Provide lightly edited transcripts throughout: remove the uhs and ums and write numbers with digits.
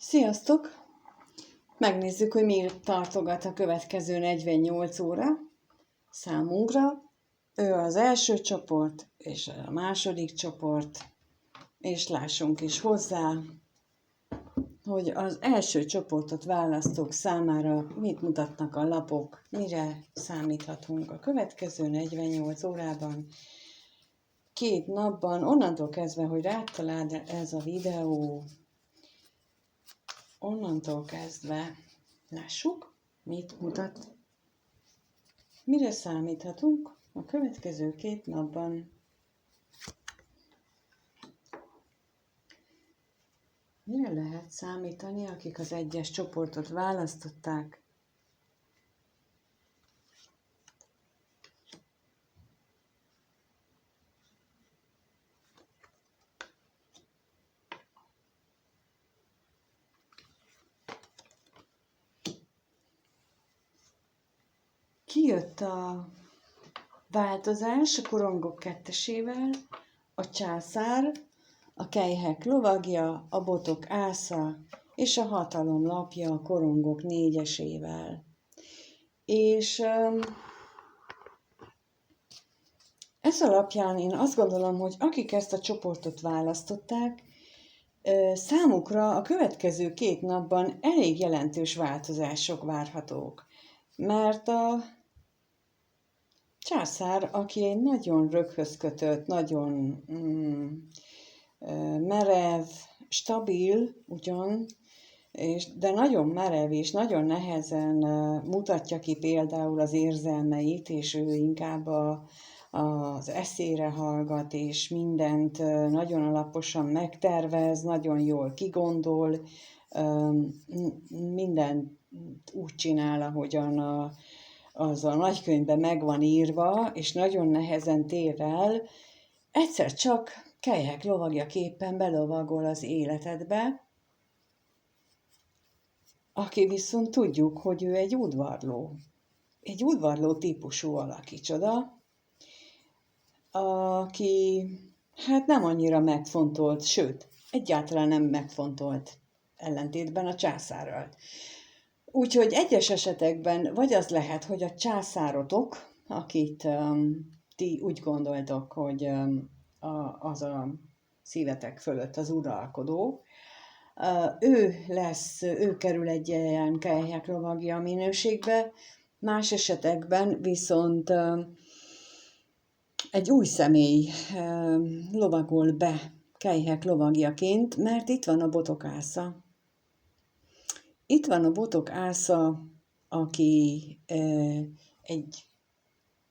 Sziasztok! Megnézzük, hogy miért tartogat a következő 48 óra számunkra. Ő az első csoport, és a második csoport, és lássunk is hozzá, hogy az első csoportot választók számára mit mutatnak a lapok, mire számíthatunk a következő 48 órában, 2 napban, onnantól kezdve, hogy rátaláld ez a videó, onnantól kezdve lássuk, mit mutat, mire számíthatunk a következő 2 napban. Mire lehet számítani, akik az egyes csoportot választották? Kijött a változás a korongok kettesével, a császár, a kelyhek lovagja, a botok ásza és a hatalom lapja a korongok 4-esével. És ez alapján én azt gondolom, hogy akik ezt a csoportot választották, számukra a következő 2 napban elég jelentős változások várhatók. Mert a császár, aki egy nagyon röghöz kötött, nagyon merev, stabil ugyan, de nagyon merev és nagyon nehezen mutatja ki például az érzelmeit, és ő inkább az eszére hallgat, és mindent nagyon alaposan megtervez, nagyon jól kigondol, mindent úgy csinál, ahogyan az a nagykönyvben meg van írva, és nagyon nehezen tér el, egyszer csak kelyhek lovagja képpen belovagol az életedbe, aki viszont tudjuk, hogy ő egy udvarló típusú alakicsoda, aki hát nem annyira megfontolt, sőt, egyáltalán nem megfontolt, ellentétben a császárral. Úgyhogy egyes esetekben vagy az lehet, hogy a császárotok, akit ti úgy gondoltok, hogy az a szívetek fölött az uralkodó, ő kerül egy ilyen kelyhek lovagja minőségbe, más esetekben viszont egy új személy lovagol be kelyhek lovagjaként, mert itt van a botok ásza. Itt van a botok ásza, aki egy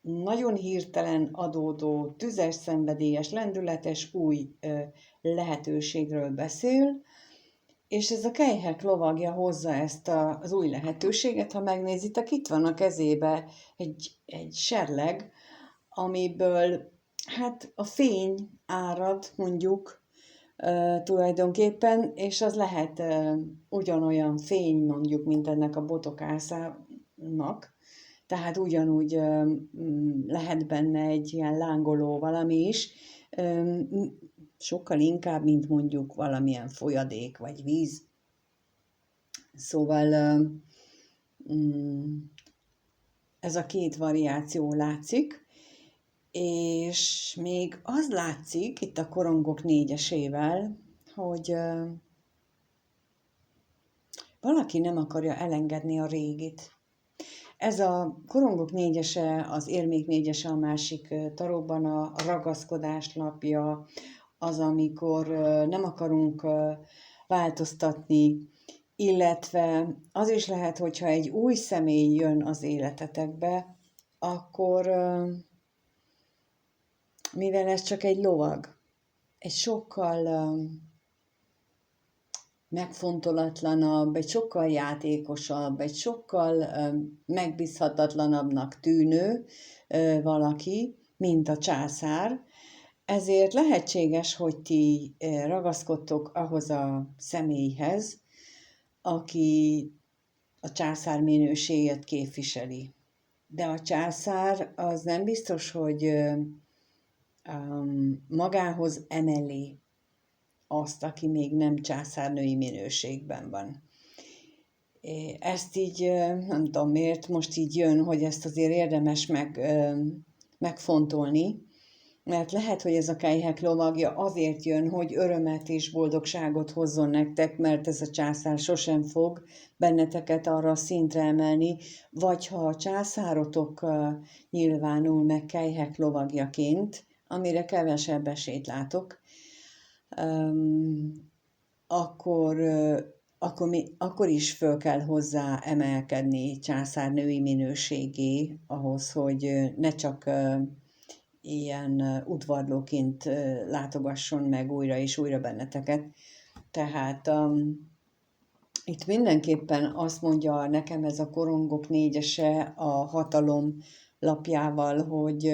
nagyon hirtelen adódó, tüzes, szenvedélyes, lendületes új lehetőségről beszél, és ez a kelyhek lovagja hozza ezt az új lehetőséget. Ha megnézitek, itt van a kezébe egy serleg, amiből hát a fény árad, mondjuk, tulajdonképpen, és az lehet ugyanolyan fény, mondjuk, mint ennek a botokászának, tehát ugyanúgy lehet benne egy ilyen lángoló valami is, sokkal inkább, mint mondjuk valamilyen folyadék vagy víz. Szóval ez a 2 variáció látszik, és még az látszik itt a korongok 4-esével, hogy valaki nem akarja elengedni a régit. Ez a korongok 4-ese, az érmék 4-ese a másik taróban a ragaszkodás lapja, az, amikor nem akarunk változtatni, illetve az is lehet, hogyha egy új személy jön az életetekbe, akkor mivel ez csak egy lovag, egy sokkal megfontolatlanabb, egy sokkal játékosabb, egy sokkal megbízhatatlanabbnak tűnő valaki, mint a császár, ezért lehetséges, hogy ti ragaszkodtok ahhoz a személyhez, aki a császár minőséget képviseli. De a császár az nem biztos, hogy magához emeli azt, aki még nem császárnői minőségben van. Ezt így nem tudom miért, most így jön, hogy ezt azért érdemes megfontolni, mert lehet, hogy ez a kelyhek lovagja azért jön, hogy örömet és boldogságot hozzon nektek, mert ez a császár sosem fog benneteket arra a szintre emelni, vagy ha a császárotok nyilvánul meg kelyhek lovagjaként, amire kevesebb esélyt látok, akkor is föl kell hozzá emelkedni császárnői minőségé, ahhoz, hogy ne csak ilyen udvarlóként látogasson meg újra és újra benneteket. Tehát itt mindenképpen azt mondja nekem ez a korongok négyese a hatalom lapjával, hogy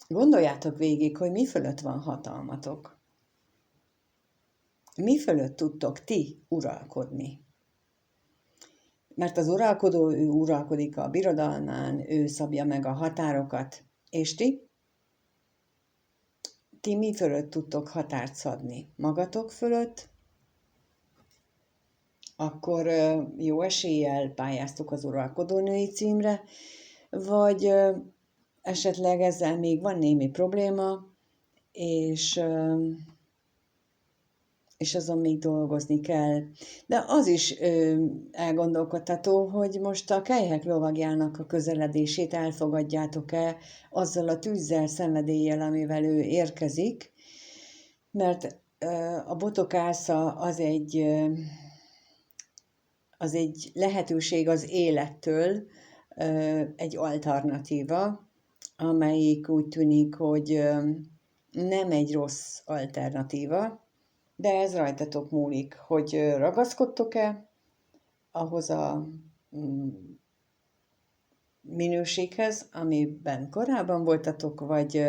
gondoljátok végig, hogy mi fölött van hatalmatok. Mi fölött tudtok ti uralkodni? Mert az uralkodó, ő uralkodik a birodalmán, ő szabja meg a határokat, és ti? Ti mi fölött tudtok határt szabni? Magatok fölött? Akkor jó eséllyel pályáztok az uralkodónői címre, vagy esetleg ezzel még van némi probléma, és azon még dolgozni kell. De az is elgondolkodható, hogy most a kelyhek lovagjának a közeledését elfogadjátok-e azzal a tűzzel, szenvedéllyel, amivel ő érkezik, mert a botokásza az egy lehetőség az élettől, egy alternatíva, amelyik úgy tűnik, hogy nem egy rossz alternatíva, de ez rajtatok múlik, hogy ragaszkodtok-e ahhoz a minőséghez, amiben korábban voltatok, vagy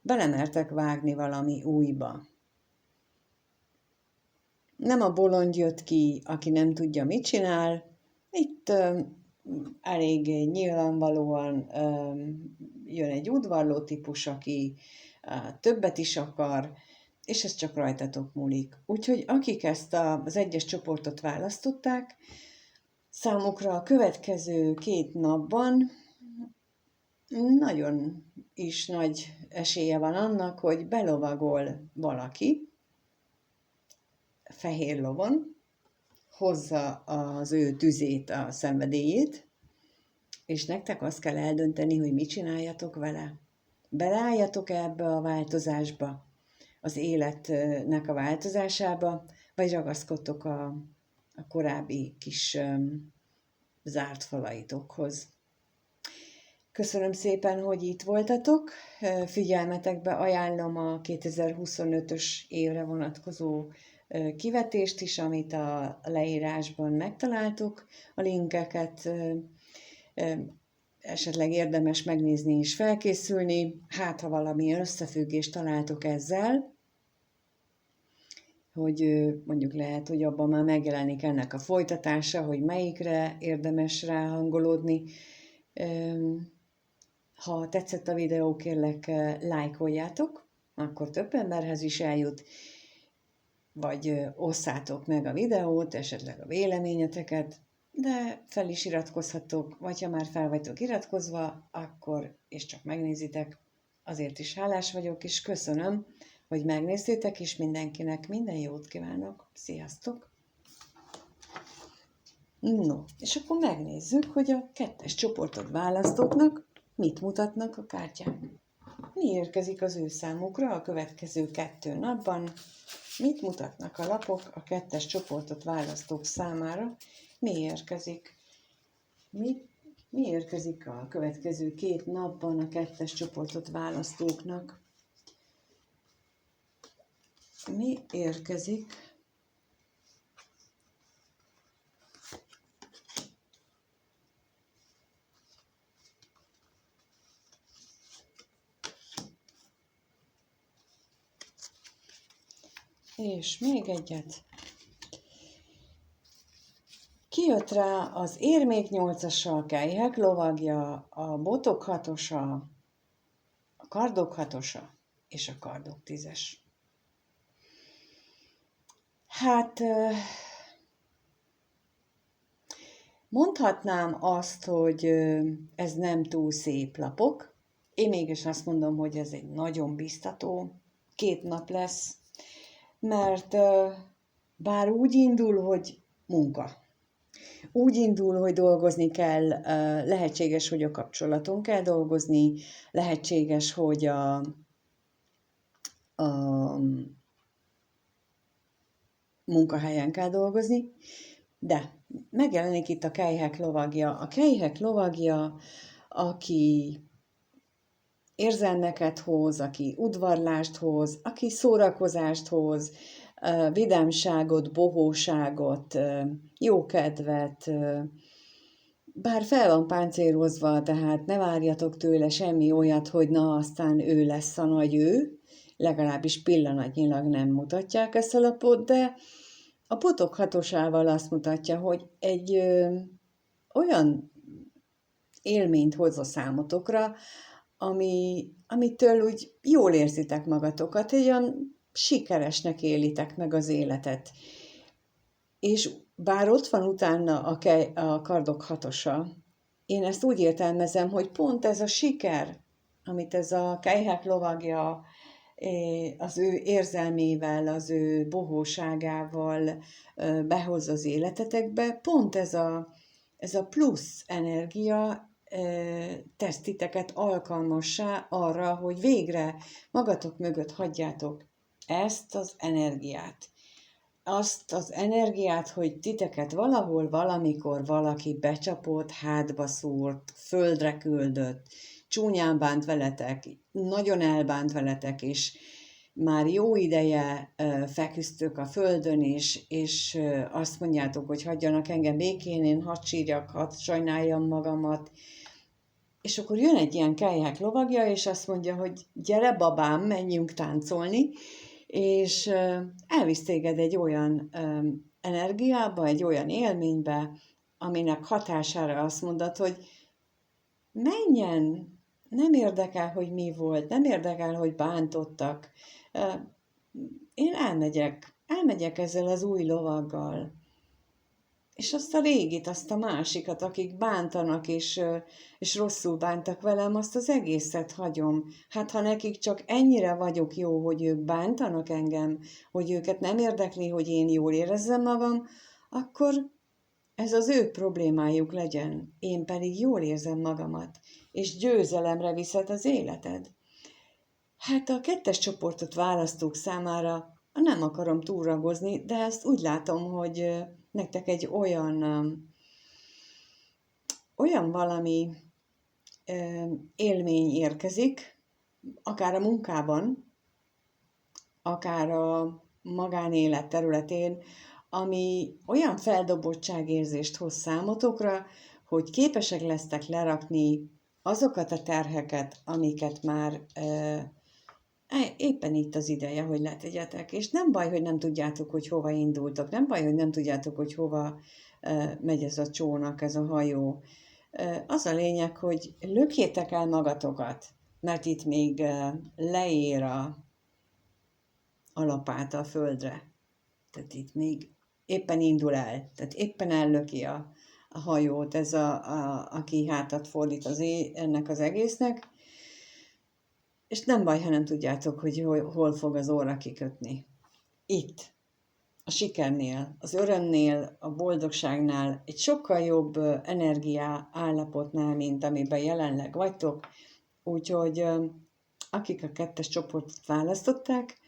belemertek vágni valami újba. Nem a bolond jött ki, aki nem tudja, mit csinál. Itt elég nyilvánvalóan jön egy udvarló típus, aki többet is akar, és ez csak rajtatok múlik. Úgyhogy akik ezt az egyes csoportot választották, számukra a következő 2 napban nagyon is nagy esélye van annak, hogy belovagol valaki fehér lovon, hozza az ő tüzét, a szenvedélyét, és nektek azt kell eldönteni, hogy mit csináljatok vele. Beleálljatok ebbe a változásba, az életnek a változásába, vagy ragaszkodtok a korábbi kis zárt falaitokhoz. Köszönöm szépen, hogy itt voltatok. Figyelmetekbe ajánlom a 2025-ös évre vonatkozó kivetést is, amit a leírásban megtaláltuk. A linkeket esetleg érdemes megnézni és felkészülni, hát ha valami összefüggést találtok ezzel, hogy mondjuk lehet, hogy abban már megjelenik ennek a folytatása, hogy melyikre érdemes ráhangolódni. Ha tetszett a videó, kérlek lájkoljátok, akkor több emberhez is eljut, vagy osszátok meg a videót, esetleg a véleményeteket, de fel is iratkozhatok, vagy ha már fel vagytok iratkozva, akkor és csak megnézitek, azért is hálás vagyok, és köszönöm, hogy megnéztétek, és mindenkinek minden jót kívánok. Sziasztok! No, és akkor megnézzük, hogy a 2-es csoportot választóknak mit mutatnak a kártyák. Mi érkezik az ő számukra a következő 2 napban? Mit mutatnak a lapok a 2-es csoportot választók számára? Mi érkezik? Mi érkezik a következő 2 napban a 2-es csoportot választóknak? Mi érkezik? És még egyet. Kijött rá az érmék 8-asa, a kelyhek lovagja, a botok 6-osa, a kardok 6-osa és a kardok 10-es. Hát mondhatnám azt, hogy ez nem túl szép lapok. Én mégis azt mondom, hogy ez egy nagyon biztató 2 nap lesz, mert bár úgy indul, hogy munka. Úgy indul, hogy dolgozni kell, lehetséges, hogy a kapcsolaton kell dolgozni, lehetséges, hogy a munkahelyen kell dolgozni, de megjelenik itt a kelyhek lovagja. A kelyhek lovagja, aki érzelmeket hoz, aki udvarlást hoz, aki szórakozást hoz, vidámságot, bohóságot, jókedvet, bár fel van páncélozva, tehát ne várjatok tőle semmi olyat, hogy na, aztán ő lesz a nagy ő, legalábbis pillanatnyilag nem mutatják ezt a lapot, de a potok hatosával azt mutatja, hogy egy olyan élményt hoz a számotokra, amitől úgy jól érzitek magatokat, egy olyan sikeresnek élitek meg az életet. És bár ott van utána a kardok hatosa, én ezt úgy értelmezem, hogy pont ez a siker, amit ez a kelyhek lovagja az ő érzelmével, az ő bohóságával behoz az életetekbe, pont ez a plusz energia tesz titeket alkalmassá arra, hogy végre magatok mögött hagyjátok ezt az energiát. Azt az energiát, hogy titeket valahol, valamikor valaki becsapott, hátba szúrt, földre küldött, csúnyán bánt veletek, nagyon elbánt veletek, és már jó ideje feküztök a földön, és azt mondjátok, hogy hagyjanak engem békén, én hadd sírjak, hadd sajnáljam magamat. És akkor jön egy ilyen kelyhek lovagja, és azt mondja, hogy gyere babám, menjünk táncolni, és elvisz téged egy olyan energiába, egy olyan élménybe, aminek hatására azt mondod, hogy menjen, nem érdekel, hogy mi volt, nem érdekel, hogy bántottak. Én elmegyek ezzel az új lovaggal. És azt a régit, azt a másikat, akik bántanak, és rosszul bántak velem, azt az egészet hagyom. Hát ha nekik csak ennyire vagyok jó, hogy ők bántanak engem, hogy őket nem érdekli, hogy én jól érezzem magam, akkor ez az ő problémájuk legyen. Én pedig jól érzem magamat, és győzelemre viszed az életed. Hát a 2-es csoportot választók számára nem akarom túlragozni, de ezt úgy látom, hogy nektek egy olyan valami élmény érkezik, akár a munkában, akár a magánélet területén, ami olyan feldobottságérzést hoz számotokra, hogy képesek lesztek lerakni azokat a terheket, amiket már éppen itt az ideje, hogy letegyetek. És nem baj, hogy nem tudjátok, hogy hova indultok, nem baj, hogy nem tudjátok, hogy hova megy ez a csónak, ez a hajó. Az a lényeg, hogy lökjétek el magatokat, mert itt még leér a lapát a földre. Tehát itt még éppen indul el, tehát éppen ellöki a hajót, ez aki hátat fordít ennek az egésznek, és nem baj, ha nem tudjátok, hogy hol fog az óra kikötni. Itt, a sikernél, az örömnél, a boldogságnál, egy sokkal jobb energia állapotnál, mint amiben jelenleg vagytok. Úgyhogy akik a 2-es csoportot választották,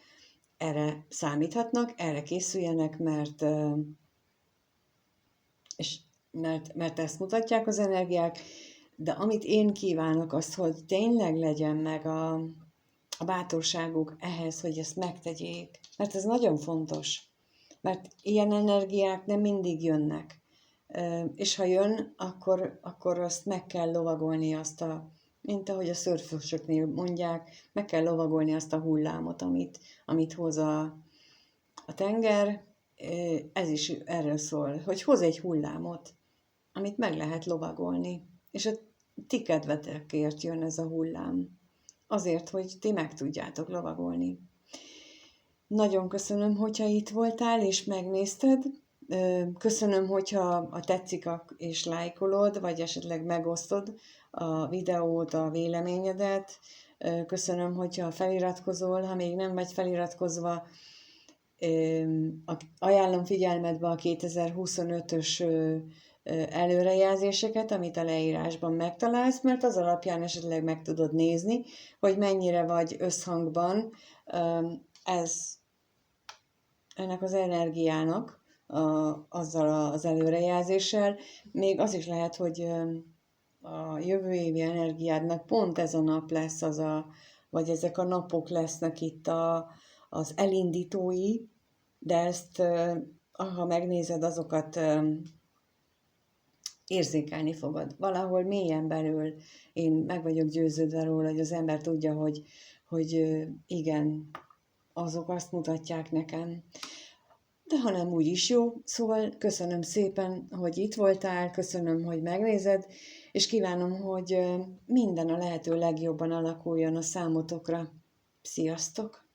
erre számíthatnak, erre készüljenek, mert ezt mutatják az energiák, de amit én kívánok, az, hogy tényleg legyen meg a bátorságuk ehhez, hogy ezt megtegyék. Mert ez nagyon fontos. Mert ilyen energiák nem mindig jönnek. És ha jön, akkor azt meg kell lovagolni, mint ahogy a szörfösöknél mondják, meg kell lovagolni azt a hullámot, amit hoz a tenger. Ez is erről szól, hogy hoz egy hullámot, amit meg lehet lovagolni. És a ti kedvetekért jön ez a hullám. Azért, hogy ti meg tudjátok lovagolni. Nagyon köszönöm, hogyha itt voltál és megnézted. Köszönöm, hogyha tetszik és lájkolod, vagy esetleg megosztod a videót, a véleményedet. Köszönöm, hogyha feliratkozol, ha még nem vagy feliratkozva. Ajánlom figyelmedbe a 2025-ös előrejelzéseket, amit a leírásban megtalálsz, mert az alapján esetleg meg tudod nézni, hogy mennyire vagy összhangban ennek az energiának, azzal az előrejelzéssel. Még az is lehet, hogy a jövő évi energiádnak pont ez a nap lesz, vagy ezek a napok lesznek itt az elindítói, de ezt, ha megnézed, azokat érzékelni fogod. Valahol mélyen belül én meg vagyok győződve róla, hogy az ember tudja, hogy igen, azok azt mutatják nekem. De ha nem, úgy is jó. Szóval köszönöm szépen, hogy itt voltál, köszönöm, hogy megnézed, és kívánom, hogy minden a lehető legjobban alakuljon a számotokra. Sziasztok!